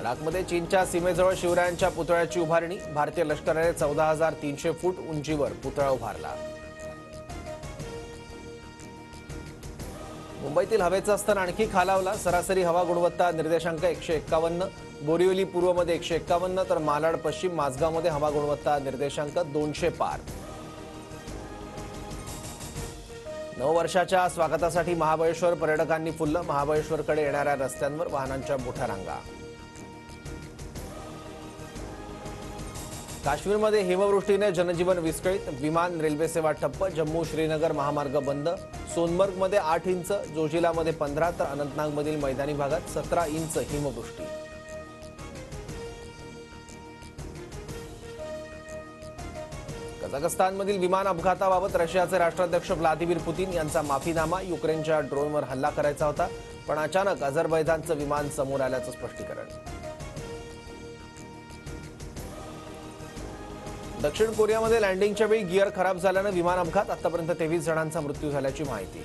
लडाखमध्ये चीनच्या सीमेजवळ शिवरायांच्या पुतळ्याची उभारणी। भारतीय लष्कराने 14,300 फूट उंचीवर पुतळा उभारला। मुंबईतील हवेचा स्तर आणखी खालावला। सरासरी हवा गुणवत्ता निर्देशांक 151, बोरिवली पूर्वमध्ये 151 तर मालाड पश्चिम माझगावमध्ये हवा गुणवत्ता निर्देशांक 200 पार। नववर्षाच्या स्वागतासाठी महाबळेश्वर पर्यटकांनी फुललं। महाबळेश्वरकडे येणाऱ्या रस्त्यांवर वाहनांच्या मोठ्या रांगा। काश्मीरमध्ये हिमवृष्टीने जनजीवन विस्कळीत। विमान रेल्वे सेवा ठप्प। जम्मू श्रीनगर महामार्ग बंद। सोनमर्गमध्ये 8 इंच, जोजिलामध्ये 15 तर अनंतनागमधील मैदानी भागात 17 इंच हिमवृष्टी। कझाकस्तानमधील विमान अपघाताबाबत रशियाचे राष्ट्राध्यक्ष व्लादिमीर पुतीन यांचा माफीनामा। युक्रेनच्या ड्रोनवर हल्ला करायचा होता, पण अचानक अझरबैजानचं विमान समोर आल्याचं स्पष्टीकरण। दक्षिण कोरियामध्ये लँडिंगच्या वेळी गिअर खराब झाल्यानं विमान अपघात। आतापर्यंत 23 जणांचा मृत्यू झाल्याची माहिती।